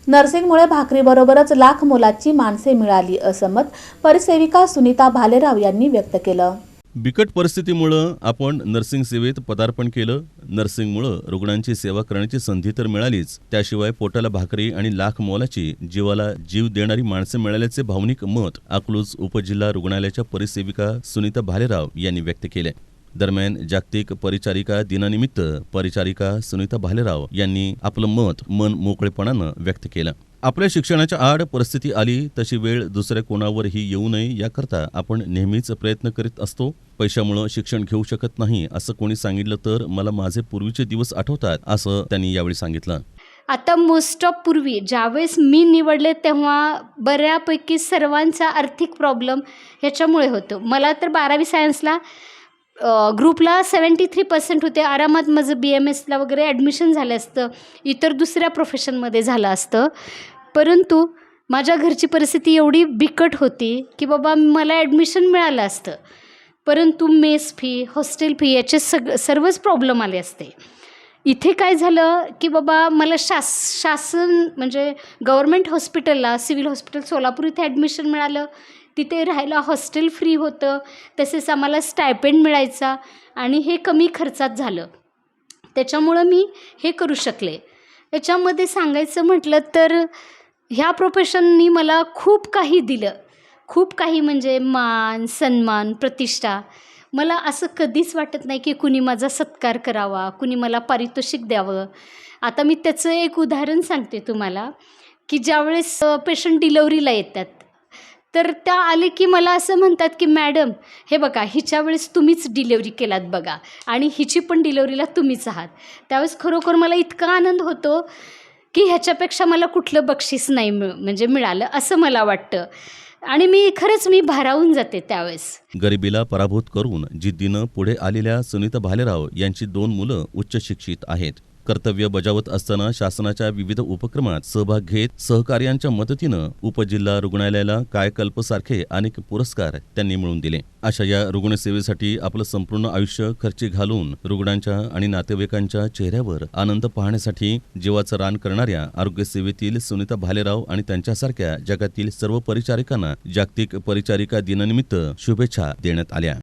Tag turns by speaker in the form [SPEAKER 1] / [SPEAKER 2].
[SPEAKER 1] नर्सिंगमुळे भाकरीबरोबरच लाख मोलाची माणसे मिळाली असं मत परिसेविका सुनीता भालेराव यांनी व्यक्त केलं।
[SPEAKER 2] बिकट परिस्थितीमुळं आपण नर्सिंग सेवेत पदार्पण केलं। नर्सिंगमुळं रुग्णांची सेवा करण्याची संधी तर मिळालीच, त्याशिवाय पोटाला भाकरी आणि लाख मोलाची जीवाला जीव देणारी माणसे मिळाल्याचे भावनिक मत अकलूज उपजिल्हा रुग्णालयाच्या परिसेविका सुनीता भालेराव यांनी व्यक्त केले। दरम्यान जागतिक परिचारिका दिनानिमित्त परिचारिका सुनीता भालेराव यांनी आपलं मत मन मोकळेपणानं व्यक्त केलं। आपल्या शिक्षणाच्या आड परिस्थिती आली तशी वेळ दुसऱ्या कोणावरही येऊ नये याकरता आपण नेहमीच प्रयत्न करीत असतो। पैशामुळे शिक्षण घेऊ शकत नाही असं कोणी सांगितलं तर मला माझे पूर्वीचे दिवस आठवतात असं त्यांनी यावेळी सांगितलं।
[SPEAKER 3] आता मोस्ट ऑफ पूर्वी ज्यावेळेस मी निवडले तेव्हा बऱ्यापैकी सर्वांचा आर्थिक प्रॉब्लेम ह्याच्यामुळे होतो। मला तर 12वी सायन्सला ग्रुपला 73% होते। आरामात माझं BMSला वगैरे ॲडमिशन झालं असतं, इतर दुसऱ्या प्रोफेशनमध्ये झालं असतं, परंतु माझ्या घरची परिस्थिती एवढी बिकट होती की बाबा मला ॲडमिशन मिळालं असतं, परंतु मेस फी, हॉस्टेल फी याचे सर्वच प्रॉब्लेम आले असते। इथे काय झालं की बाबा मला शासन म्हणजे गव्हर्मेंट हॉस्पिटलला, सिव्हिल हॉस्पिटल सोलापूर इथे ॲडमिशन मिळालं। तिथे राहायला हॉस्टेल फ्री होतं, तसेच आम्हाला स्टायपेंड मिळायचा आणि हे कमी खर्चात झालं, त्याच्यामुळं मी हे करू शकले। याच्यामध्ये सांगायचं म्हटलं तर ह्या प्रोफेशननी मला खूप काही दिलं, खूप काही म्हणजे मान, सन्मान, प्रतिष्ठा। मला असं कधीच वाटत नाही की कुणी माझा सत्कार करावा, कुणी मला पारितोषिक द्यावं। आता मी त्याचं एक उदाहरण सांगते तुम्हाला की ज्यावेळेस पेशंट डिलिव्हरीला येतात तर त्या आले की मला असं म्हणतात की मॅडम हे बघा हिच्या वेळेस तुम्हीच डिलिव्हरी केलात बघा आणि हिची पण डिलिव्हरीला तुम्हीच आहात। त्यावेळेस खरोखर मला इतका आनंद होतो की ह्याच्यापेक्षा मला कुठलं बक्षीस नाही म्हणजे मिळालं असं मला वाटतं आणि मी भारावून जाते त्यावेळेस।
[SPEAKER 2] गरिबीला पराभूत करून जिद्दीनं पुढे आलेल्या सुनीता भालेराव यांची 2 मुलं उच्च शिक्षित आहेत। कर्तव्य बजावत असताना शासनाच्या विविध उपक्रमात सहभाग घेत सहकार्यांच्या मदतीनं उपजिल्हा रुग्णालयाला कायकल्पसारखे अनेक पुरस्कार त्यांनी मिळवून दिले। अशा या रुग्णसेवेसाठी आपलं संपूर्ण आयुष्य खर्ची घालून रुग्णांच्या आणि नातेवाईकांच्या चेहऱ्यावर आनंद पाहण्यासाठी जीवाचं रान करणाऱ्या आरोग्य सेवेतील सुनीता भालेराव आणि त्यांच्यासारख्या जगातील सर्व परिचारिकांना जागतिक परिचारिका दिनानिमित्त शुभेच्छा देण्यात आल्या।